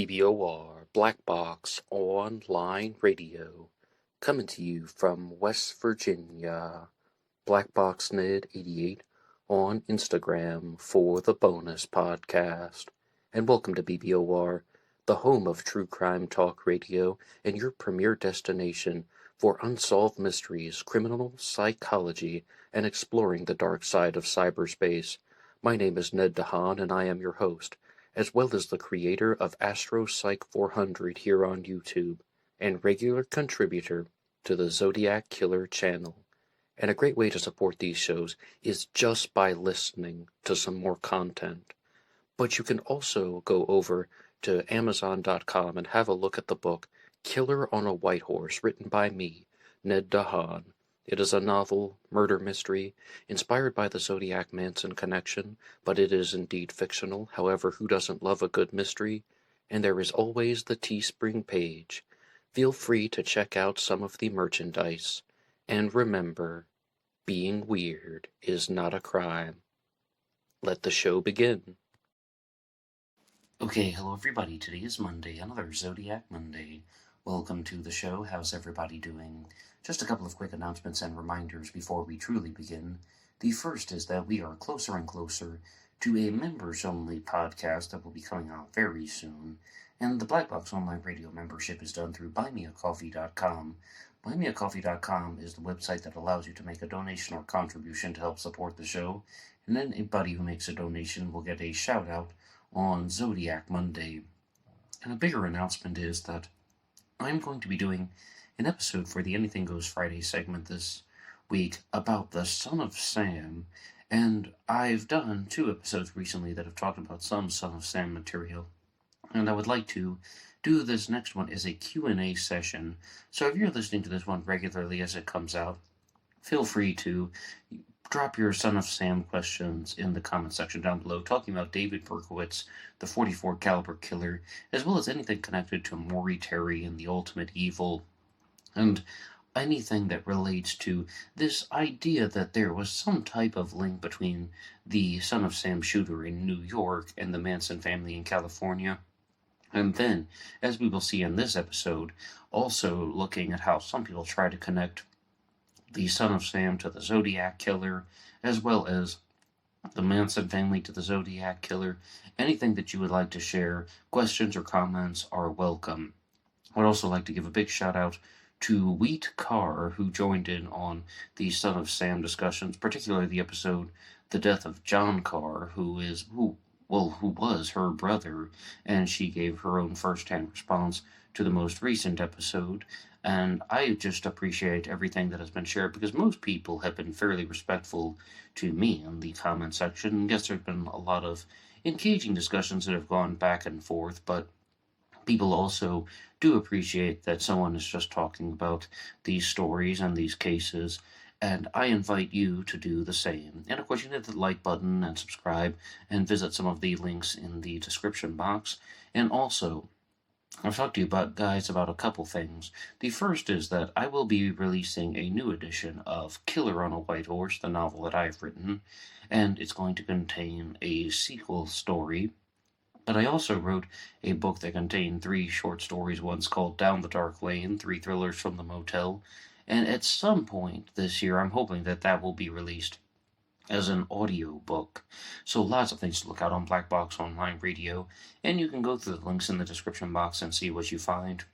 BBOR Black Box Online Radio, coming to you from West Virginia. BlackBoxNid88 on Instagram for the bonus podcast. And welcome to BBOR, the home of true crime talk radio and your premier destination for unsolved mysteries, criminal psychology, and exploring the dark side of cyberspace. My name is Ned DeHaan, and I am your host, as well as the creator of AstroPsych 400 here on YouTube, and regular contributor to the Zodiac Killer channel. And a great way to support these shows is just by listening to some more content. But you can also go over to Amazon.com and have a look at the book Killer on a White Horse, written by me, Ned DeHaan. It is a novel, murder mystery, inspired by the Zodiac Manson connection, but it is indeed fictional. However, who doesn't love a good mystery? And there is always the TeeSpring page. Feel free to check out some of the merchandise. And remember, being weird is not a crime. Let the show begin. Okay, hello everybody. Today is Monday, another Zodiac Monday. Welcome to the show. How's everybody doing? Just a couple of quick announcements and reminders before we truly begin. The first is that we are closer and closer to a members-only podcast that will be coming out very soon, and the Black Box Online Radio membership is done through BuyMeACoffee.com. BuyMeACoffee.com is the website that allows you to make a donation or contribution to help support the show, and then anybody who makes a donation will get a shout-out on Zodiac Monday. And a bigger announcement is that I'm going to be doing an episode for the Anything Goes Friday segment this week about the Son of Sam, and I've done 2 episodes recently that have talked about some Son of Sam material, and I would like to do this next one as a Q&A session. So if you're listening to this one regularly as it comes out, feel free to drop your Son of Sam questions in the comment section down below, talking about David Berkowitz, the .44 caliber killer, as well as anything connected to Maury Terry and the Ultimate Evil, and anything that relates to this idea that there was some type of link between the Son of Sam shooter in New York and the Manson family in California. And then, as we will see in this episode, also looking at how some people try to connect the Son of Sam to the Zodiac Killer, as well as the Manson family to the Zodiac Killer. Anything that you would like to share, questions or comments are welcome. I'd also like to give a big shout out to Wheat Carr, who joined in on the Son of Sam discussions, particularly the episode The Death of John Carr, who was her brother, and she gave her own first-hand response to the most recent episode. And I just appreciate everything that has been shared, because most people have been fairly respectful to me in the comment section. Yes, there have been a lot of engaging discussions that have gone back and forth, but people also do appreciate that someone is just talking about these stories and these cases, and I invite you to do the same. And of course, you can hit the like button and subscribe and visit some of the links in the description box. And also, I've talked to you about a couple things. The first is that I will be releasing a new edition of Killer on a White Horse, the novel that I've written, and it's going to contain a sequel story. But I also wrote a book that contained 3 short stories. One's called Down the Dark Lane, 3 thrillers from the Motel, and at some point this year I'm hoping that that will be released as an audio book. So lots of things to look out on Black Box Online Radio, and you can go through the links in the description box and see what you find.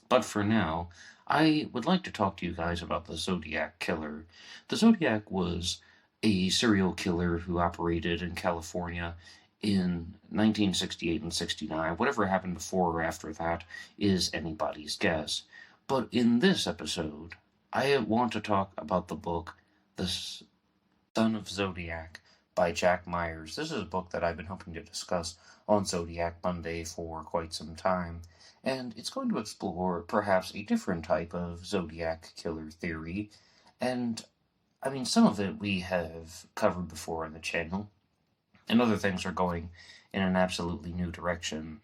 But for now, I would like to talk to you guys about the Zodiac Killer. The Zodiac was a serial killer who operated in California in 1968 and 69. Whatever happened before or after that is anybody's guess. But in this episode, I want to talk about the book The Son of Zodiac by Jack Myers. This is a book that I've been hoping to discuss on Zodiac Monday for quite some time, and it's going to explore perhaps a different type of Zodiac killer theory. And I mean, some of it we have covered before on the channel, and other things are going in an absolutely new direction.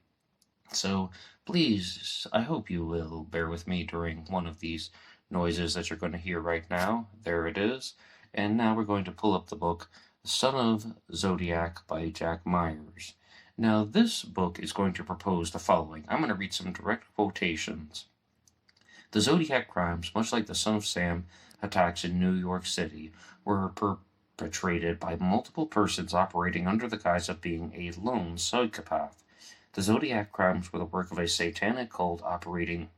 So please, I hope you will bear with me during one of these noises that you're going to hear right now. There it is. And now we're going to pull up the book Son of Zodiac by Jack Myers. Now, this book is going to propose the following. I'm going to read some direct quotations. The Zodiac crimes, much like the Son of Sam attacks in New York City, were perpetrated by multiple persons operating under the guise of being a lone psychopath. The Zodiac crimes were the work of a satanic cult operating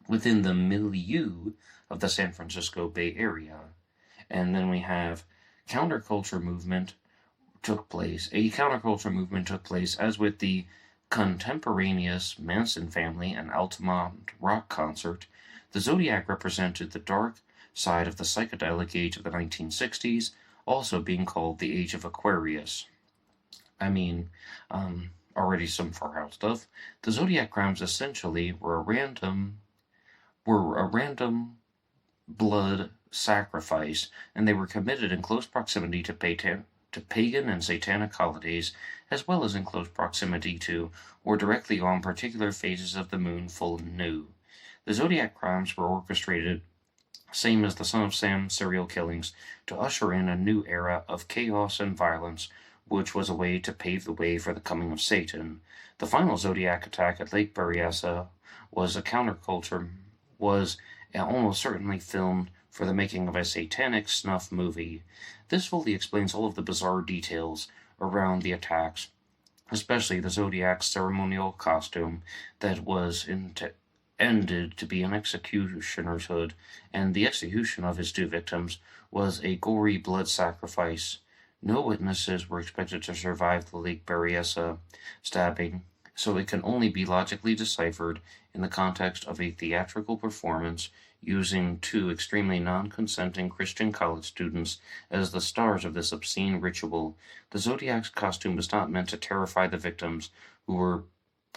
within the milieu of the San Francisco Bay Area. And then we have A counterculture movement took place, as with the contemporaneous Manson family and Altamont rock concert. The Zodiac represented the dark side of the psychedelic age of the 1960s, also being called the Age of Aquarius. Already some far out stuff. The Zodiac crimes essentially were a random blood sacrifice, and they were committed in close proximity to pagan and satanic holidays, as well as in close proximity to or directly on particular phases of the moon, full and new. The Zodiac crimes were orchestrated, same as the Son of Sam serial killings, to usher in a new era of chaos and violence, which was a way to pave the way for the coming of Satan. The final Zodiac attack at Lake Berryessa was almost certainly filmed for the making of a satanic snuff movie. This fully explains all of the bizarre details around the attacks, especially the Zodiac's ceremonial costume that was ended to be an executioner's hood, and the execution of his two victims was a gory blood sacrifice. No witnesses were expected to survive the Lake Berryessa stabbing, so it can only be logically deciphered in the context of a theatrical performance using two extremely non-consenting Christian college students as the stars of this obscene ritual. The Zodiac's costume was not meant to terrify the victims, who were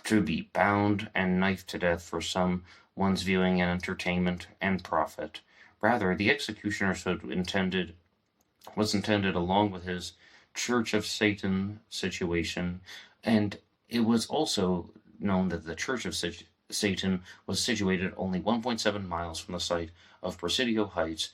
to be bound and knifed to death for someone's viewing and entertainment and profit. Rather, the executioner's hood was intended along with his Church of Satan situation, and it was also known that the Church of Satan was situated only 1.7 miles from the site of Presidio Heights,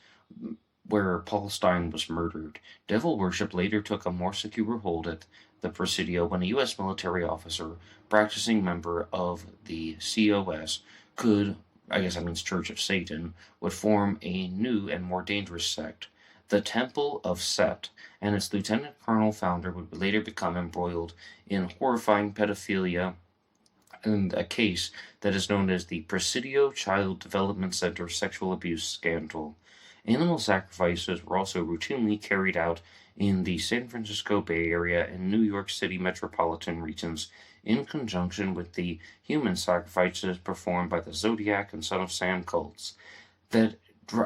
where Paul Stine was murdered. Devil worship later took a more secure hold at the Presidio when a U.S. military officer, practicing member of the COS, Church of Satan, would form a new and more dangerous sect, the Temple of Set, and its lieutenant colonel founder would later become embroiled in horrifying pedophilia in a case that is known as the Presidio Child Development Center sexual abuse scandal. Animal sacrifices were also routinely carried out in the San Francisco Bay Area and New York City metropolitan regions, in conjunction with the human sacrifices performed by the Zodiac and Son of Sam cults. That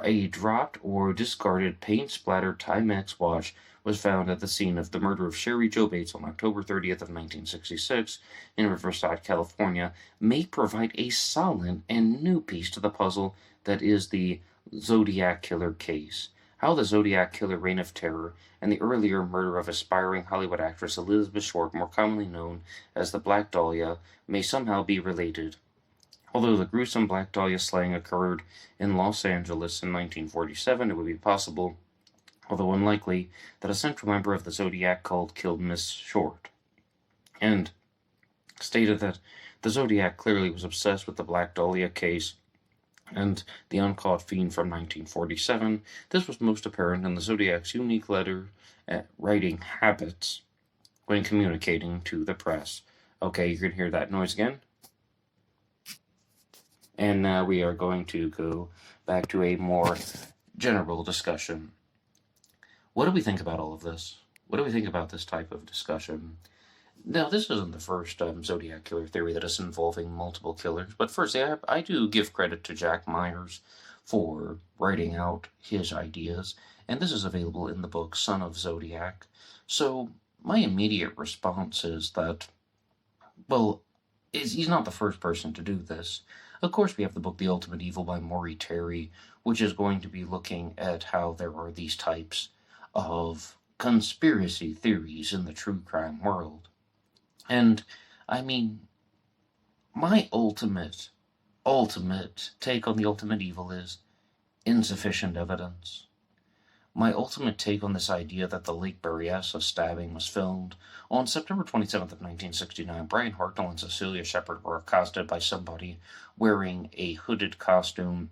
a dropped or discarded paint-splattered Timex watch was found at the scene of the murder of Sherry Jo Bates on October 30th of 1966 in Riverside, California, may provide a solid and new piece to the puzzle that is the Zodiac Killer case. How the Zodiac Killer reign of terror and the earlier murder of aspiring Hollywood actress Elizabeth Short, more commonly known as the Black Dahlia, may somehow be related. Although the gruesome Black Dahlia slaying occurred in Los Angeles in 1947, it would be possible, although unlikely, that a central member of the Zodiac cult killed Miss Short, and stated that the Zodiac clearly was obsessed with the Black Dahlia case and the uncaught fiend from 1947. This was most apparent in the Zodiac's unique letter writing habits when communicating to the press. Okay, you can hear that noise again. And now we are going to go back to a more general discussion. What do we think about all of this? What do we think about this type of discussion? Now, this isn't the first Zodiac killer theory that is involving multiple killers, but first, I do give credit to Jack Myers for writing out his ideas, and this is available in the book Son of Zodiac. So, my immediate response is that, he's not the first person to do this. Of course, we have the book The Ultimate Evil by Maury Terry, which is going to be looking at how there are these types of conspiracy theories in the true crime world. And, my ultimate take on the ultimate evil is insufficient evidence. my ultimate take on this idea that the Lake Berryessa stabbing was filmed on September 27th of 1969. Brian Hartnell and Cecilia Shepard were accosted by somebody wearing a hooded costume,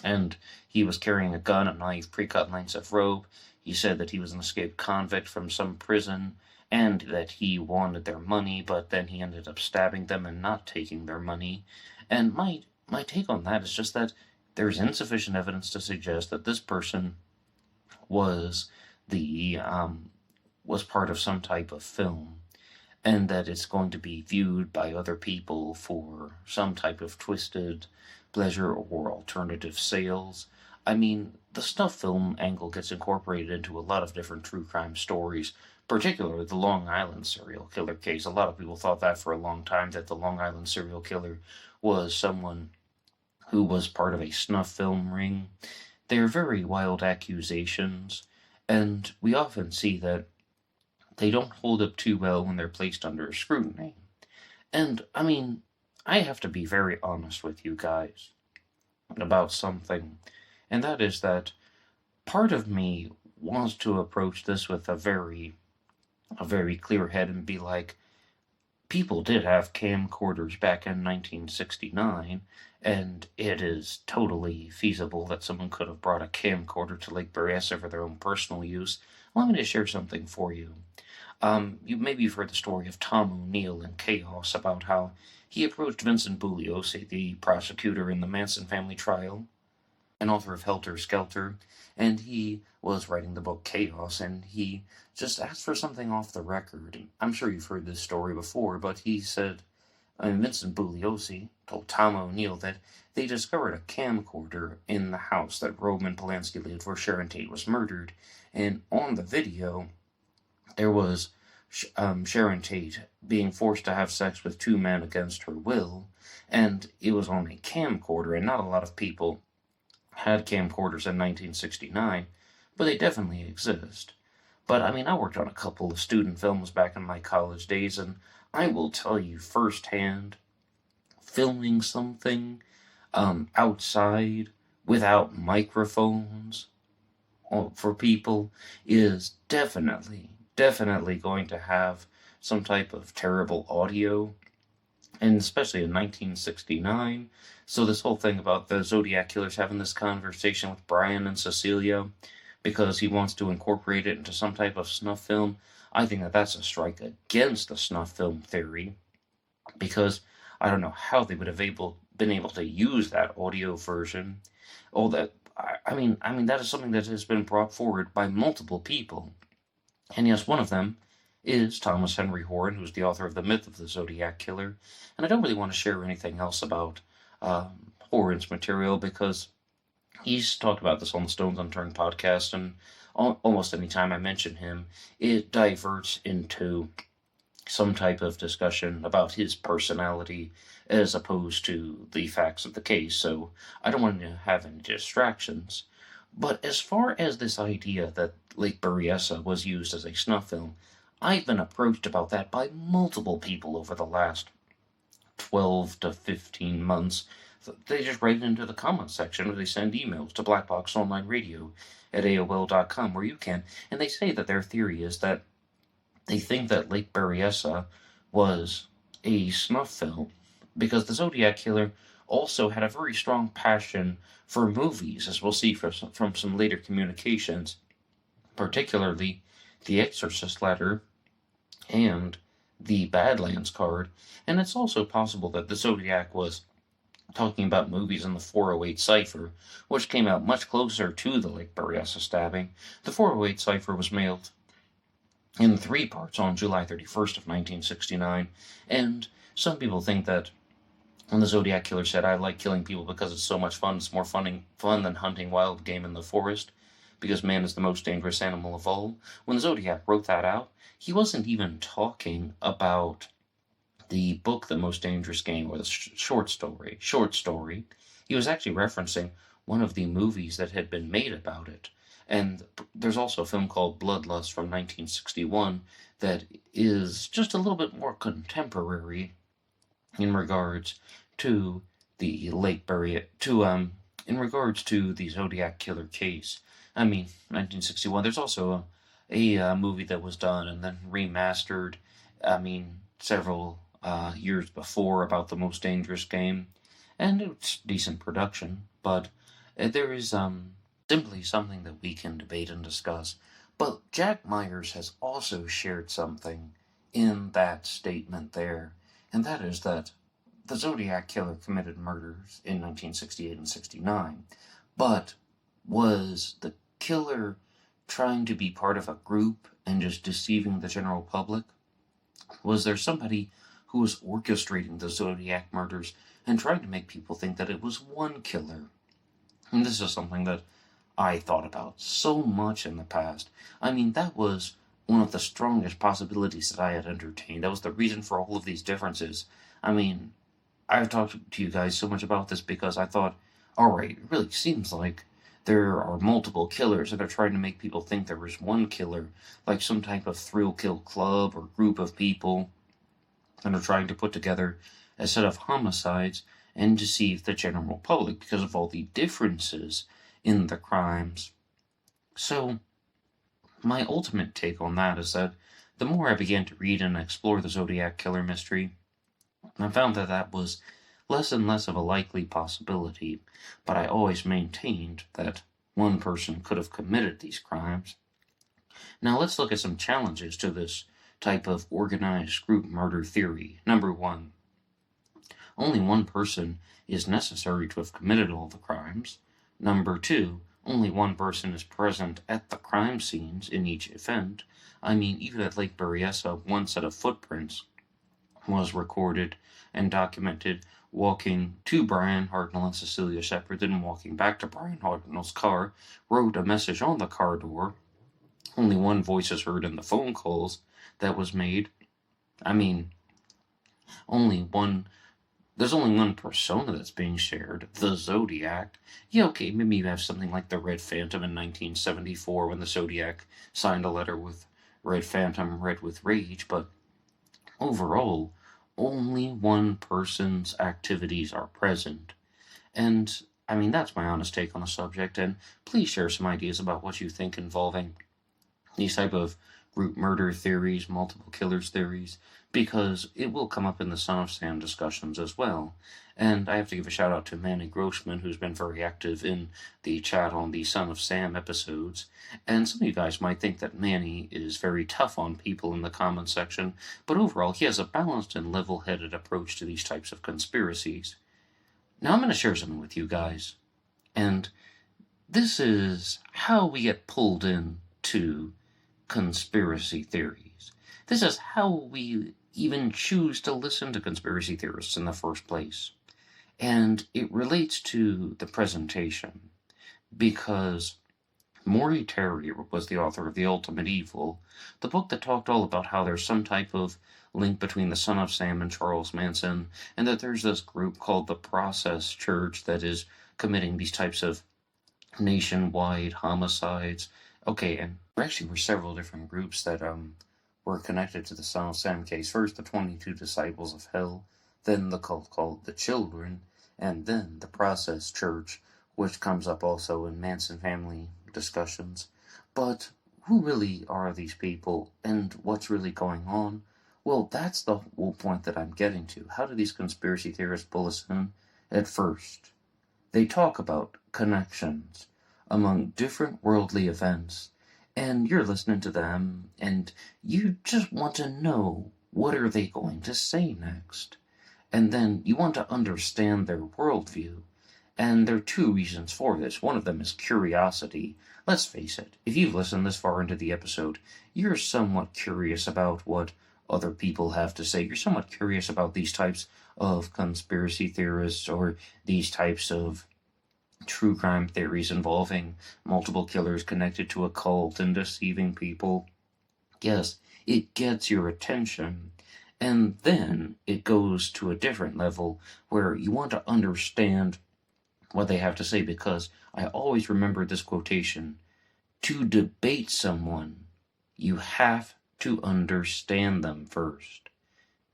and he was carrying a gun, a knife, pre-cut lengths of rope. He said that he was an escaped convict from some prison and that he wanted their money, but then he ended up stabbing them and not taking their money. And my take on that is just that there's insufficient evidence to suggest that this person was was part of some type of film, and that it's going to be viewed by other people for some type of twisted pleasure or alternative sales. I mean, the snuff film angle gets incorporated into a lot of different true crime stories, particularly the Long Island serial killer case. A lot of people thought that for a long time, that the Long Island serial killer was someone who was part of a snuff film ring. They're very wild accusations, and we often see that they don't hold up too well when they're placed under scrutiny. And, I mean, I have to be very honest with you guys about something, and that is that part of me wants to approach this with a very clear head and be like, people did have camcorders back in 1969, and it is totally feasible that someone could have brought a camcorder to Lake Berryessa for their own personal use. Allow me to share something for you. You've heard the story of Tom O'Neill in Chaos about how he approached Vincent Bugliosi, the prosecutor in the Manson family trial, and author of Helter Skelter, and he was writing the book Chaos, and he just asked for something off the record. I'm sure you've heard this story before, but he said, Vincent Bugliosi told Tom O'Neill that they discovered a camcorder in the house that Roman Polanski lived where Sharon Tate was murdered, and on the video, there was Sharon Tate being forced to have sex with two men against her will, and it was on a camcorder, and not a lot of people had camcorders in 1969, but they definitely exist. But, I mean, I worked on a couple of student films back in my college days, and I will tell you firsthand, filming something outside without microphones for people is definitely going to have some type of terrible audio, and especially in 1969. So this whole thing about the Zodiac killers having this conversation with Brian and Cecilia because he wants to incorporate it into some type of snuff film, I think that that's a strike against the snuff film theory, because I don't know how they would have been able to use that audio version. All that, I mean, that is something that has been brought forward by multiple people. And yes, one of them is Thomas Henry Horn, who's the author of The Myth of the Zodiac Killer. And I don't really want to share anything else about Horn's material, because he's talked about this on the Stones Unturned podcast, and almost any time I mention him, it diverts into some type of discussion about his personality as opposed to the facts of the case, so I don't want to have any distractions. But as far as this idea that Lake Berryessa was used as a snuff film, I've been approached about that by multiple people over the last 12 to 15 months. They just write it into the comments section, or they send emails to BlackBoxOnlineRadio at AOL.com, where you can, and they say that their theory is that they think that Lake Berryessa was a snuff film because the Zodiac Killer also had a very strong passion for movies, as we'll see from some later communications, particularly the Exorcist letter and the Badlands card. And it's also possible that the Zodiac was talking about movies in the 408 cipher, which came out much closer to the Lake Berryessa stabbing. The 408 cipher was mailed in 3 parts on July 31st of 1969, and some people think that when the Zodiac Killer said, "I like killing people because it's so much fun, it's more fun than hunting wild game in the forest, because man is the most dangerous animal of all," when the Zodiac wrote that out, he wasn't even talking about the book The Most Dangerous Game, or the short story. He was actually referencing one of the movies that had been made about it. And there's also a film called Bloodlust from 1961 that is just a little bit more contemporary in regards to the in regards to the Zodiac Killer case. I mean, 1961. There's also a movie that was done and then remastered, I mean, several years before about the most dangerous game. And it's decent production, but there is simply something that we can debate and discuss. But Jack Myers has also shared something in that statement there, and that is that the Zodiac Killer committed murders in 1968 and 69, but was the killer trying to be part of a group and just deceiving the general public? Was there somebody who was orchestrating the Zodiac murders and trying to make people think that it was one killer? And this is something that I thought about so much in the past. I mean, that was one of the strongest possibilities that I had entertained. That was the reason for all of these differences. I mean, I've talked to you guys so much about this because I thought, alright, it really seems like there are multiple killers and they're trying to make people think there was one killer, like some type of thrill kill club or group of people, and are trying to put together a set of homicides and deceive the general public because of all the differences in the crimes. So, my ultimate take on that is that the more I began to read and explore the Zodiac Killer mystery, I found that that was less and less of a likely possibility, but I always maintained that one person could have committed these crimes. Now let's look at some challenges to this type of organized group murder theory. Number one, only one person is necessary to have committed all the crimes. Number two, only one person is present at the crime scenes in each event. I mean, even at Lake Berryessa, one set of footprints was recorded and documented walking to Brian Hartnell and Cecilia Shepard, then walking back to Brian Hartnell's car, wrote a message on the car door. Only one voice is heard in the phone calls that was made. I mean, there's only one persona that's being shared, the Zodiac. Yeah, okay, maybe you have something like the Red Phantom in 1974 when the Zodiac signed a letter with Red Phantom, Red with Rage, but overall, only one person's activities are present. And, I mean, that's my honest take on the subject, and please share some ideas about what you think involving these type of group murder theories, multiple killers theories, because it will come up in the Son of Sam discussions as well. And I have to give a shout out to Manny Grossman, who's been very active in the chat on the Son of Sam episodes. And some of you guys might think that Manny is very tough on people in the comments section, but overall he has a balanced and level-headed approach to these types of conspiracies. Now I'm going to share something with you guys, and this is how we get pulled into conspiracy theories. This is how we even choose to listen to conspiracy theorists in the first place. And it relates to the presentation, because Maury Terrier was the author of The Ultimate Evil, the book that talked all about how there's some type of link between the Son of Sam and Charles Manson, and that there's this group called the Process Church that is committing these types of nationwide homicides. Okay, and there actually were several different groups that were connected to the Son of Sam case. First, the 22 Disciples of Hell, then the cult called the Children, and then the Process Church, which comes up also in Manson family discussions. But who really are these people, and what's really going on? Well, that's the whole point that I'm getting to. How do these conspiracy theorists pull us in? At first, they talk about connections among different worldly events, and you're listening to them, and you just want to know, what are they going to say next? And then you want to understand their worldview, and there are two reasons for this. One of them is curiosity. Let's face it, if you've listened this far into the episode, you're somewhat curious about what other people have to say. You're somewhat curious about these types of conspiracy theorists, or these types of true crime theories involving multiple killers connected to a cult and deceiving people. Yes, it gets your attention. And then it goes to a different level where you want to understand what they have to say, because I always remember this quotation: to debate someone, you have to understand them first.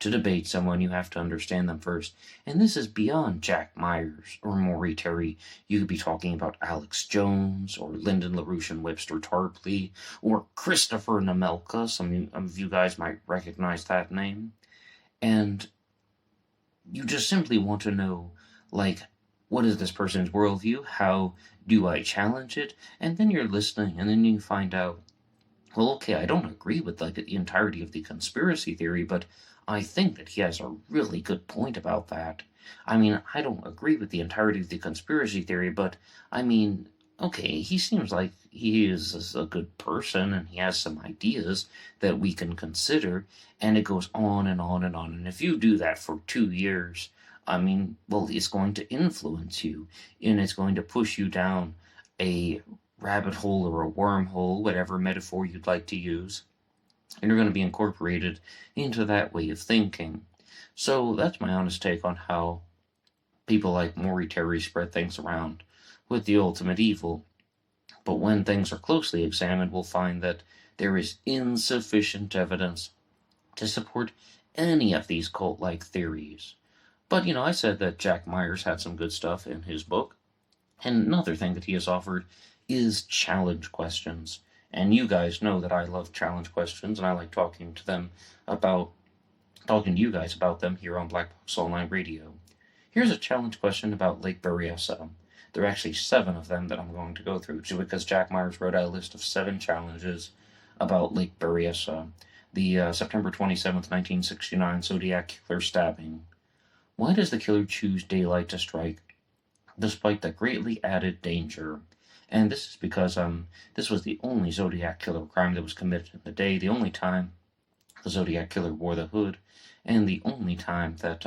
To debate someone, you have to understand them first. And this is beyond Jack Myers or Maury Terry. You could be talking about Alex Jones or Lyndon LaRouche and Webster Tarpley or Christopher Nemelka. Some of you guys might recognize that name. And you just simply want to know, like, what is this person's worldview? How do I challenge it? And then you're listening, and then you find out, well, okay, I don't agree with like the entirety of the conspiracy theory, but I think that he has a really good point about that. I mean, I don't agree with the entirety of the conspiracy theory, but I mean, okay, he seems like he is a good person and he has some ideas that we can consider, and it goes on and on and on. And if you do that for 2 years, I mean, well, it's going to influence you and it's going to push you down a rabbit hole or a wormhole, whatever metaphor you'd like to use, and you're going to be incorporated into that way of thinking. So that's my honest take on how people like Maury Terry spread things around with the ultimate evil. But when things are closely examined, we'll find that there is insufficient evidence to support any of these cult-like theories. But, I said that Jack Myers had some good stuff in his book, and another thing that he has offered is challenge questions. And you guys know that I love challenge questions, and I like talking to you guys about them here on BlackBoxOnlineRadio. Here's a challenge question about Lake Berryessa. There are actually 7 of them that I'm going to go through, because Jack Myers wrote out a list of 7 challenges about Lake Berryessa. The September 27th, 1969 Zodiac killer stabbing. Why does the killer choose daylight to strike, despite the greatly added danger? And this is because this was the only Zodiac killer crime that was committed in the day, the only time the Zodiac killer wore the hood, and the only time that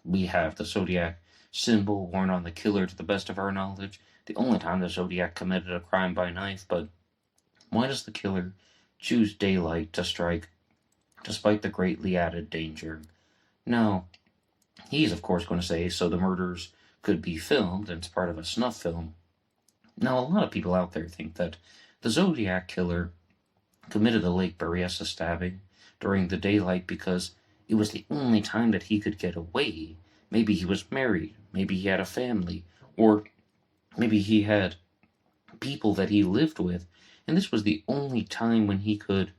we have the Zodiac symbol worn on the killer to the best of our knowledge, the only time the Zodiac committed a crime by knife. But why does the killer choose daylight to strike, despite the greatly added danger? Now, he's of course going to say so the murders could be filmed and it's part of a snuff film. Now, a lot of people out there think that the Zodiac killer committed the Lake Berryessa stabbing during the daylight because it was the only time that he could get away. Maybe he was married, maybe he had a family, or maybe he had people that he lived with, and this was the only time when he could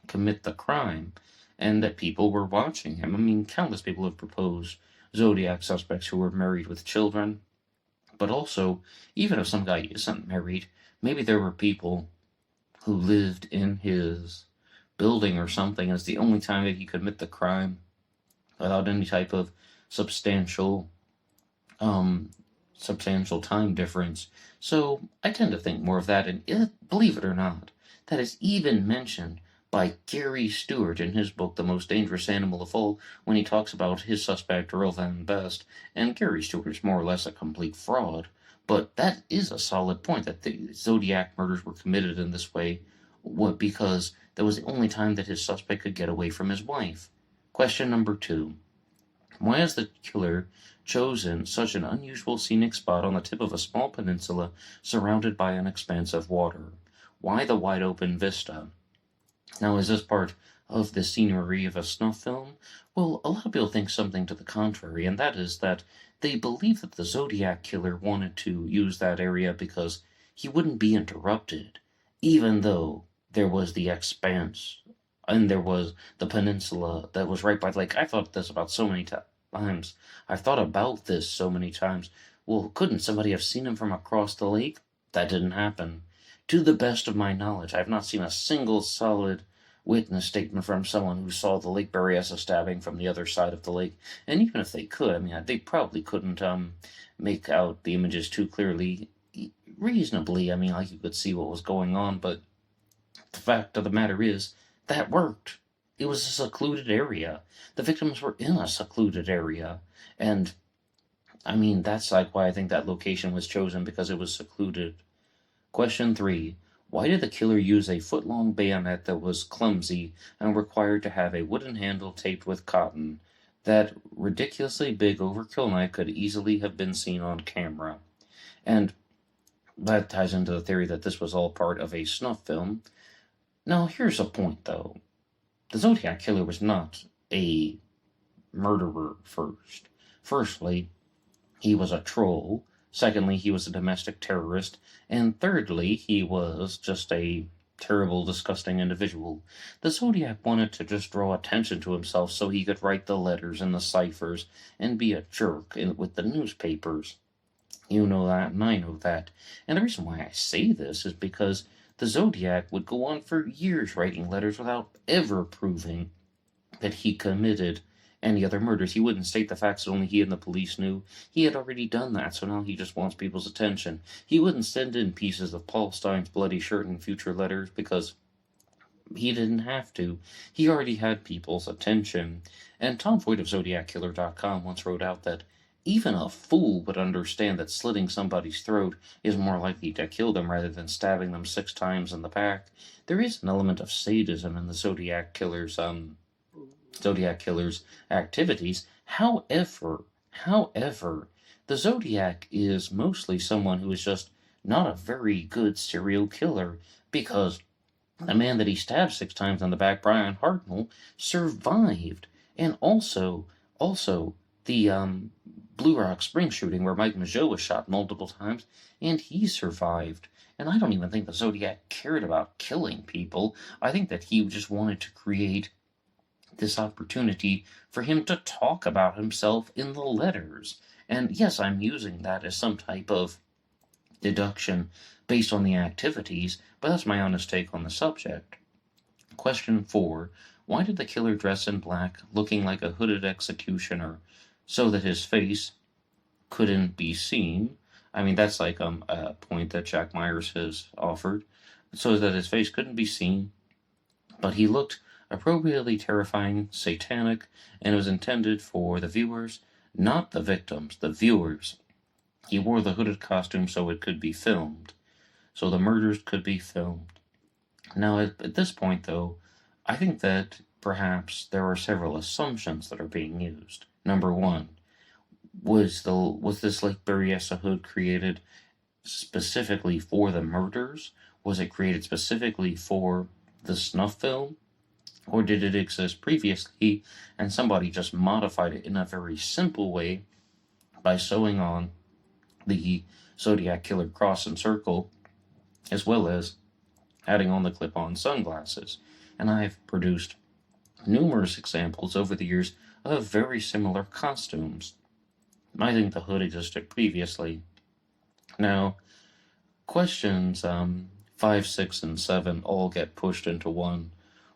commit the crime, and that people were watching him. I mean, countless people have proposed Zodiac suspects who were married with children. But also, even if some guy isn't married, maybe there were people who lived in his building or something, and it's the only time that he could commit the crime without any type of substantial time difference. So I tend to think more of that, and believe it or not, that is even mentioned by Gary Stewart in his book, The Most Dangerous Animal of All, when he talks about his suspect, Earl Van Best. And Gary Stewart is more or less a complete fraud, but that is a solid point, that the Zodiac murders were committed in this way because that was the only time that his suspect could get away from his wife. Question number 2. Why has the killer chosen such an unusual scenic spot on the tip of a small peninsula surrounded by an expanse of water? Why the wide open vista? Now, is this part of the scenery of a snuff film? Well, a lot of people think something to the contrary, and that is that they believe that the Zodiac killer wanted to use that area because he wouldn't be interrupted, even though there was the expanse and there was the peninsula that was right by the lake. I thought this about so many times. I've thought about this so many times. Well, couldn't somebody have seen him from across the lake? That didn't happen. To the best of my knowledge, I have not seen a single solid witness statement from someone who saw the Lake Berryessa stabbing from the other side of the lake. And even if they could, I mean, they probably couldn't make out the images too clearly, reasonably. I mean, like you could see what was going on, but the fact of the matter is, that worked. It was a secluded area. The victims were in a secluded area. And, I mean, that's like why I think that location was chosen, because it was secluded. Question 3. Why did the killer use a foot-long bayonet that was clumsy and required to have a wooden handle taped with cotton? That ridiculously big overkill knife could easily have been seen on camera. And that ties into the theory that this was all part of a snuff film. Now, here's a point, though. The Zodiac killer was not a murderer first. Firstly, he was a troll. Secondly, he was a domestic terrorist. And thirdly, he was just a terrible, disgusting individual. The Zodiac wanted to just draw attention to himself so he could write the letters and the ciphers and be a jerk with the newspapers. You know that, and I know that. And the reason why I say this is because the Zodiac would go on for years writing letters without ever proving that he committed any other murders. He wouldn't state the facts that only he and the police knew. He had already done that, so now he just wants people's attention. He wouldn't send in pieces of Paul Stein's bloody shirt in future letters because he didn't have to. He already had people's attention. And Tom Voigt of ZodiacKiller.com once wrote out that even a fool would understand that slitting somebody's throat is more likely to kill them rather than stabbing them 6 times in the back. There is an element of sadism in the Zodiac Killer's activities. However, the Zodiac is mostly someone who is just not a very good serial killer, because the man that he stabbed 6 times on the back, Brian Hartnell, survived. And also the Blue Rock Spring shooting where Mike Mageau was shot multiple times, and he survived. And I don't even think the Zodiac cared about killing people. I think that he just wanted to create this opportunity for him to talk about himself in the letters. And yes, I'm using that as some type of deduction based on the activities, but that's my honest take on the subject. Question 4. Why did the killer dress in black, looking like a hooded executioner, so that his face couldn't be seen? I mean, that's like a point that Jack Myers has offered. So that his face couldn't be seen, but he looked appropriately terrifying, satanic, and it was intended for the viewers, not the victims, the viewers. He wore the hooded costume so it could be filmed, so the murders could be filmed. Now, at this point, though, I think that perhaps there are several assumptions that are being used. Number 1, was this Lake Berryessa hood created specifically for the murders? Was it created specifically for the snuff film? Or did it exist previously and somebody just modified it in a very simple way by sewing on the Zodiac Killer cross and circle, as well as adding on the clip-on sunglasses? And I've produced numerous examples over the years of very similar costumes. I think the hood existed previously. Now, questions 5, 6, and 7 all get pushed into one.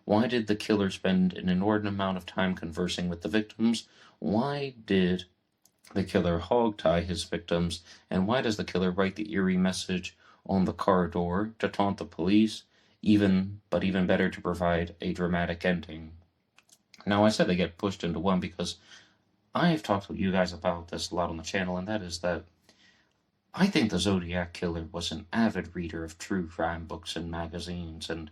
Why did the killer spend an inordinate amount of time conversing with the victims? Why did the killer hog-tie his victims? And why does the killer write the eerie message on the car door to taunt the police? Even better, to provide a dramatic ending. Now, I said they get pushed into one because I've talked with you guys about this a lot on the channel, and that is that I think the Zodiac Killer was an avid reader of true crime books and magazines, and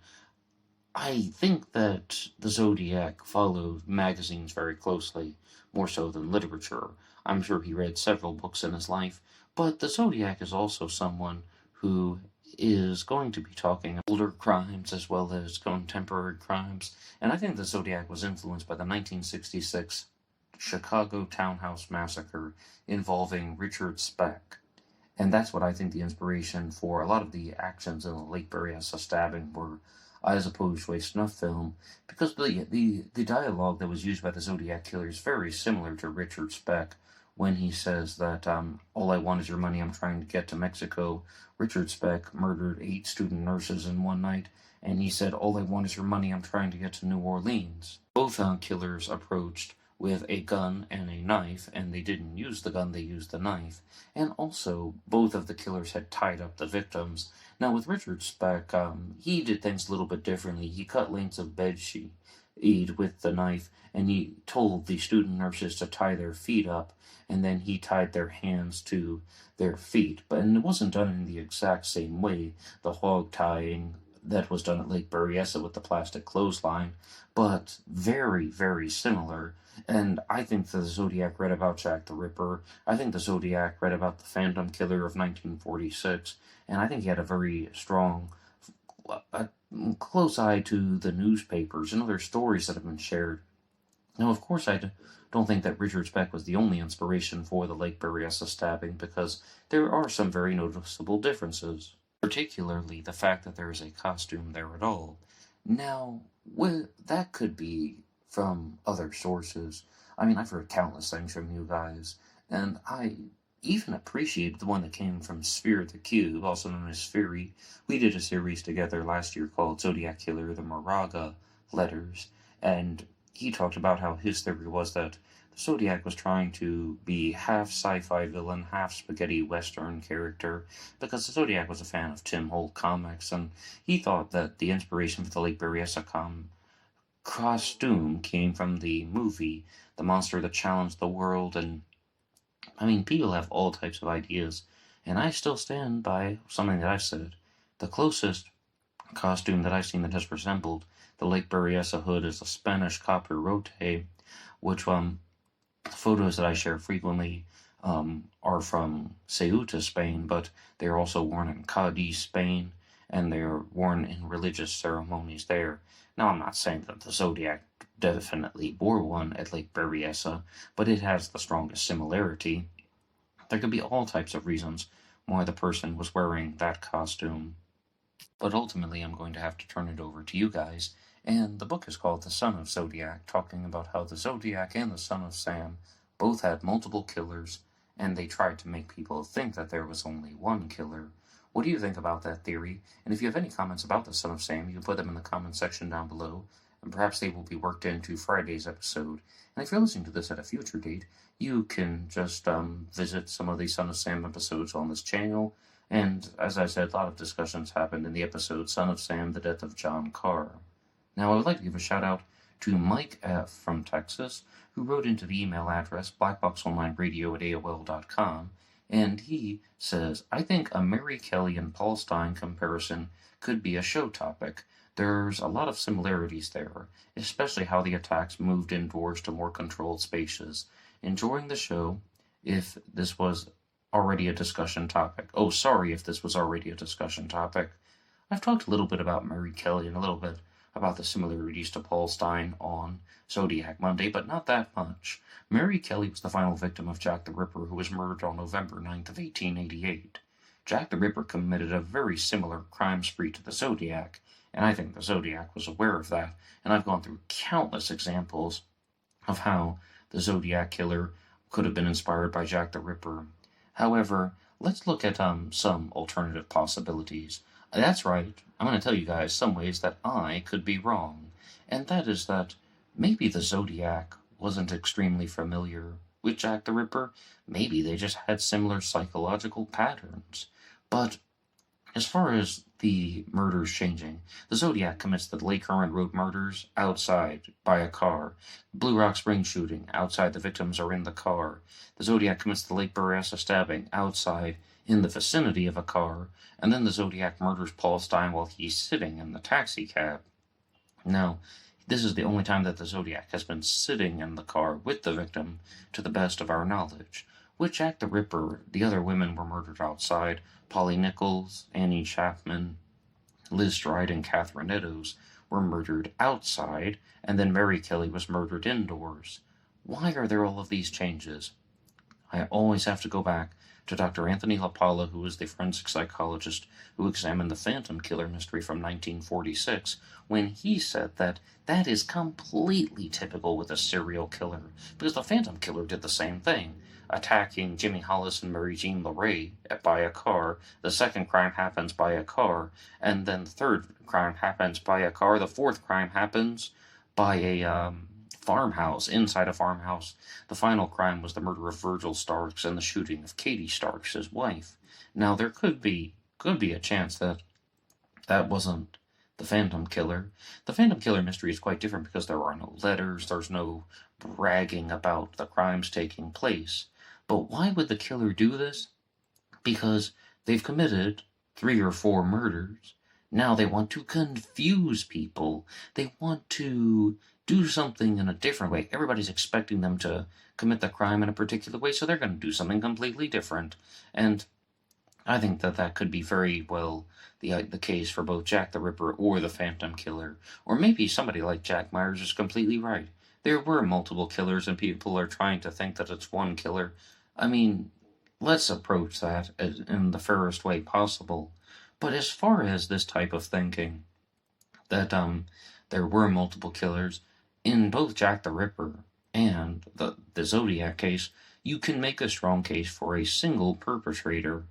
I think that the Zodiac followed magazines very closely, more so than literature. I'm sure he read several books in his life, but the Zodiac is also someone who is going to be talking older crimes as well as contemporary crimes, and I think the Zodiac was influenced by the 1966 Chicago Townhouse Massacre involving Richard Speck. And that's what I think the inspiration for a lot of the actions in the Lake Berryessa stabbing were, as opposed to a snuff film, because the dialogue that was used by the Zodiac Killer is very similar to Richard Speck when he says that, all I want is your money, I'm trying to get to Mexico. Richard Speck murdered 8 student nurses in one night, and he said, all I want is your money, I'm trying to get to New Orleans. Both killers approached with a gun and a knife, and they didn't use the gun, they used the knife. And also, both of the killers had tied up the victims. Now, with Richard Speck, he did things a little bit differently. He cut lengths of bedsheet with the knife, and he told the student nurses to tie their feet up, and then he tied their hands to their feet. And it wasn't done in the exact same way, the hog tying that was done at Lake Berryessa with the plastic clothesline, but very, very similar. And I think the Zodiac read about Jack the Ripper. I think the Zodiac read about the Phantom Killer of 1946. And I think he had a very strong, close eye to the newspapers and other stories that have been shared Now, of course, don't think that Richard Speck was the only inspiration for the Lake Berryessa stabbing, because there are some very noticeable differences, particularly the fact that there is a costume there at all. Now, that could be from other sources. I mean, I've heard countless things from you guys, and I even appreciated the one that came from Sphere the Cube, also known as Sphery. We did a series together last year called Zodiac Killer, the Moraga Letters, and he talked about how his theory was that the Zodiac was trying to be half sci-fi villain, half spaghetti western character, because the Zodiac was a fan of Tim Holt comics, and he thought that the inspiration for the Lake Berryessa costume came from the movie The Monster That Challenged the World. And I mean, people have all types of ideas, and I still stand by something that I've said. The closest costume that I've seen that has resembled the Lake Berryessa hood is the Spanish capirote, which photos that I share frequently are from Ceuta, Spain, but they're also worn in Cadiz, Spain, and they're worn in religious ceremonies there. Now, I'm not saying that the Zodiac definitely wore one at Lake Berryessa, but it has the strongest similarity. There could be all types of reasons why the person was wearing that costume. But ultimately, I'm going to have to turn it over to you guys. And the book is called The Son of Zodiac, talking about how the Zodiac and the Son of Sam both had multiple killers, and they tried to make people think that there was only one killer. What do you think about that theory? And if you have any comments about the Son of Sam, you can put them in the comment section down below, and perhaps they will be worked into Friday's episode. And if you're listening to this at a future date, you can just visit some of the Son of Sam episodes on this channel. And as I said, a lot of discussions happened in the episode Son of Sam, The Death of John Carr. Now, I would like to give a shout out to Mike F. from Texas, who wrote into the email address BlackBoxOnlineRadio@AOL.com, and he says, I think a Mary Kelly and Paul Stine comparison could be a show topic. There's a lot of similarities there, especially how the attacks moved indoors to more controlled spaces. Enjoying the show, if this was already a discussion topic. Oh, sorry if this was already a discussion topic. I've talked a little bit about Mary Kelly and a little bit about the similarities to Paul Stine on Zodiac Monday, but not that much. Mary Kelly was the final victim of Jack the Ripper, who was murdered on November 9th of 1888. Jack the Ripper committed a very similar crime spree to the Zodiac, and I think the Zodiac was aware of that, and I've gone through countless examples of how the Zodiac killer could have been inspired by Jack the Ripper. However, let's look at some alternative possibilities. That's right, I'm going to tell you guys some ways that I could be wrong, and that is that maybe the Zodiac wasn't extremely familiar with Jack the Ripper. Maybe they just had similar psychological patterns. But as far as the murders changing, the Zodiac commits the Lake Current Road murders outside by a car. Blue Rock Spring shooting, outside the victims are in the car. The Zodiac commits the Lake Berryessa stabbing outside in the vicinity of a car, and then the Zodiac murders Paul Stine while he's sitting in the taxi cab. Now, this is the only time that the Zodiac has been sitting in the car with the victim, to the best of our knowledge. With Jack the Ripper, the other women were murdered outside. Polly Nichols, Annie Chapman, Liz Stride, and Catherine Eddowes were murdered outside, and then Mary Kelly was murdered indoors. Why are there all of these changes? I always have to go back to Dr. Anthony LaPalla, who was the forensic psychologist who examined the Phantom Killer mystery from 1946, when he said that that is completely typical with a serial killer, because the Phantom Killer did the same thing, attacking Jimmy Hollis and Mary Jean LeRae by a car. The second crime happens by a car, and then the third crime happens by a car. The fourth crime happens by a farmhouse, inside a farmhouse. The final crime was the murder of Virgil Starks and the shooting of Katie Starks, his wife. Now, there could be a chance that that wasn't the Phantom Killer. The Phantom Killer mystery is quite different because there are no letters, there's no bragging about the crimes taking place. But why would the killer do this? Because they've committed 3 or 4 murders. Now they want to confuse people. They want to do something in a different way. Everybody's expecting them to commit the crime in a particular way, so they're going to do something completely different. And I think that that could be very well the case for both Jack the Ripper or the Phantom Killer. Or maybe somebody like Jack Myers is completely right. there were multiple killers and people are trying to think that it's one killer. I mean, let's approach that in the fairest way possible. But as far as this type of thinking, that there were multiple killers, in both Jack the Ripper and the Zodiac case, you can make a strong case for a single perpetrator.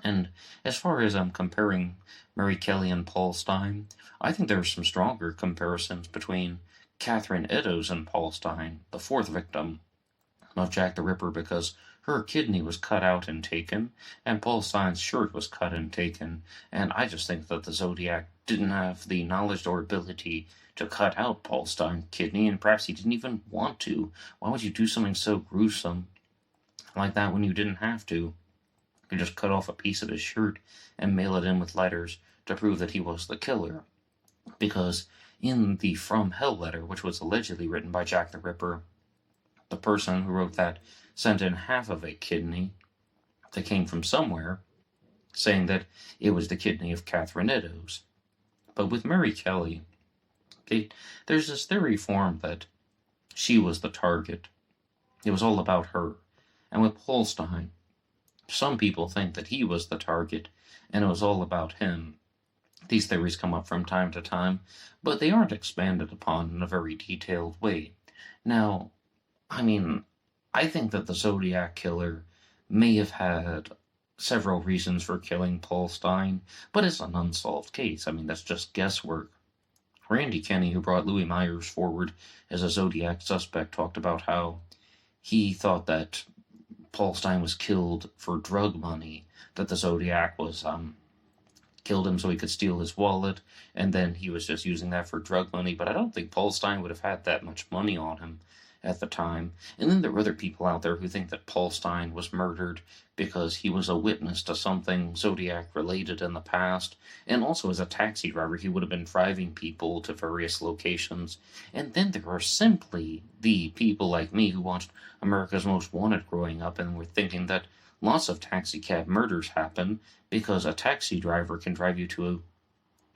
And as far as comparing Mary Kelly and Paul Stine, I think there are some stronger comparisons between Catherine Eddowes and Paul Stine, the fourth victim of Jack the Ripper, because her kidney was cut out and taken, and Paul Stine's shirt was cut and taken, and I just think that the Zodiac didn't have the knowledge or ability to cut out Paul Stine's kidney, and perhaps he didn't even want to. Why would you do something so gruesome like that when you didn't have to? You could just cut off a piece of his shirt and mail it in with letters to prove that he was the killer. Because in the From Hell letter, which was allegedly written by Jack the Ripper, the person who wrote that sent in half of a kidney that came from somewhere, saying that it was the kidney of Catherine Eddowes. But with Mary Kelly, there's this theory formed that she was the target. It was all about her. And with Paul Stine, some people think that he was the target, and it was all about him. These theories come up from time to time, but they aren't expanded upon in a very detailed way. Now, I think that the Zodiac killer may have had several reasons for killing Paul Stine, but it's an unsolved case. That's just guesswork. Randy Kenny, who brought Louis Myers forward as a Zodiac suspect, talked about how he thought that Paul Stine was killed for drug money, that the Zodiac was killed him so he could steal his wallet, and then he was just using that for drug money. But I don't think Paul Stine would have had that much money on him at the time. And then there were other people out there who think that Paul Stine was murdered because he was a witness to something Zodiac related in the past, and also as a taxi driver he would have been driving people to various locations. And then there are simply the people like me who watched America's Most Wanted growing up and were thinking that lots of taxi cab murders happen because a taxi driver can drive you to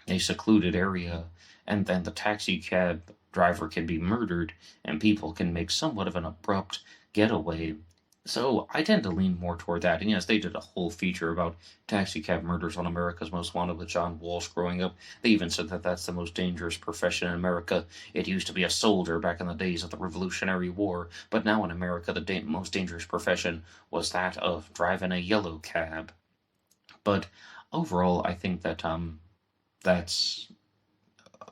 a secluded area, and then the taxi cab driver can be murdered, and people can make somewhat of an abrupt getaway. So I tend to lean more toward that. And yes, they did a whole feature about taxi cab murders on America's Most Wanted with John Walsh growing up. They even said that that's the most dangerous profession in America. It used to be a soldier back in the days of the Revolutionary War, but now in America the most dangerous profession was that of driving a yellow cab. But overall, I think that that's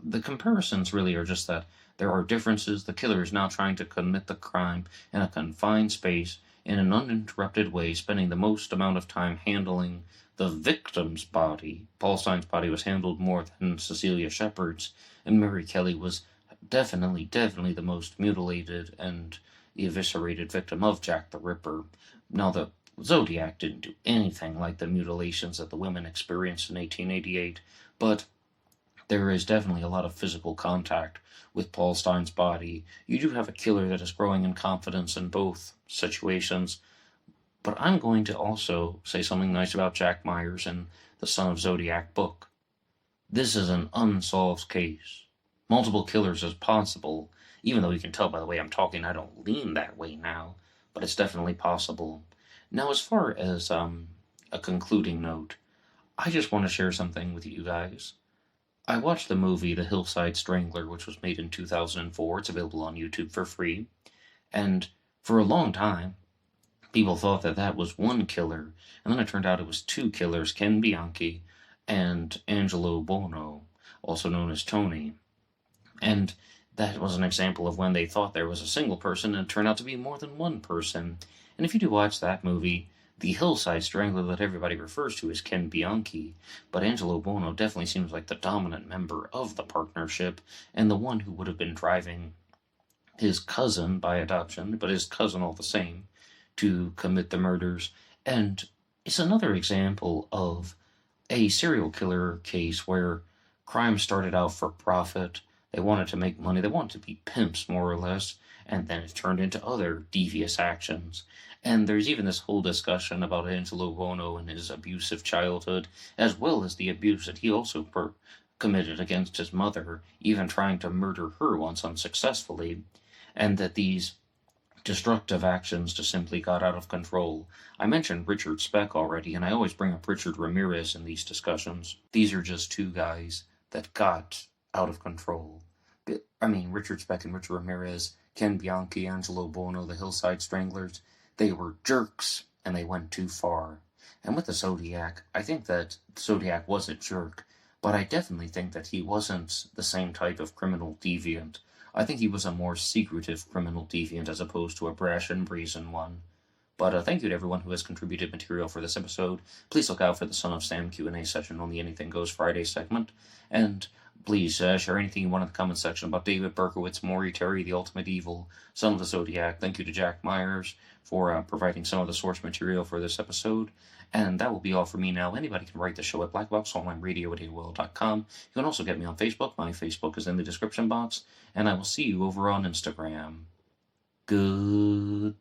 the comparisons really are just that there are differences. The killer is now trying to commit the crime in a confined space in an uninterrupted way, spending the most amount of time handling the victim's body. Paul Stine's body was handled more than Cecilia Shepard's, and Mary Kelly was definitely the most mutilated and eviscerated victim of Jack the Ripper. Now, the Zodiac didn't do anything like the mutilations that the women experienced in 1888, but there is definitely a lot of physical contact with Paul Stine's body. You do have a killer that is growing in confidence in both situations. But I'm going to also say something nice about Jack Myers and the Son of Zodiac book. This is an unsolved case. Multiple killers is possible, even though you can tell by the way I'm talking I don't lean that way now, but it's definitely possible. Now, as far as a concluding note, I just want to share something with you guys. I watched the movie The Hillside Strangler, which was made in 2004. It's available on YouTube for free. And for a long time, people thought that that was one killer. And then it turned out it was two killers, Ken Bianchi and Angelo Buono, also known as Tony. And that was an example of when they thought there was a single person and it turned out to be more than one person. And if you do watch that movie, the Hillside Strangler that everybody refers to is Ken Bianchi, but Angelo Buono definitely seems like the dominant member of the partnership, and the one who would have been driving his cousin by adoption, but his cousin all the same, to commit the murders. And it's another example of a serial killer case where crime started out for profit. They wanted to make money. They wanted to be pimps, more or less, and then it turned into other devious actions. And there's even this whole discussion about Angelo Buono and his abusive childhood, as well as the abuse that he also committed against his mother, even trying to murder her once unsuccessfully. and that these destructive actions just simply got out of control. I mentioned Richard Speck already, and I always bring up Richard Ramirez in these discussions. These are just two guys that got out of control. I mean, Richard Speck and Richard Ramirez, Ken Bianchi, Angelo Bono, the Hillside Stranglers, they were jerks, and they went too far. And with the Zodiac, I think that Zodiac was a jerk, but I definitely think that he wasn't the same type of criminal deviant. I think he was a more secretive criminal deviant as opposed to a brash and brazen one. But thank you to everyone who has contributed material for this episode. Please look out for the Son of Sam Q&A session on the Anything Goes Friday segment. And please share anything you want in the comment section about David Berkowitz, Maury Terry, The Ultimate Evil, Son of the Zodiac. Thank you to Jack Myers for providing some of the source material for this episode. And that will be all for me now. Anybody can write the show at BlackBoxOnlineRadio@AOL.com. You can also get me on Facebook. My Facebook is in the description box. And I will see you over on Instagram. Goodbye.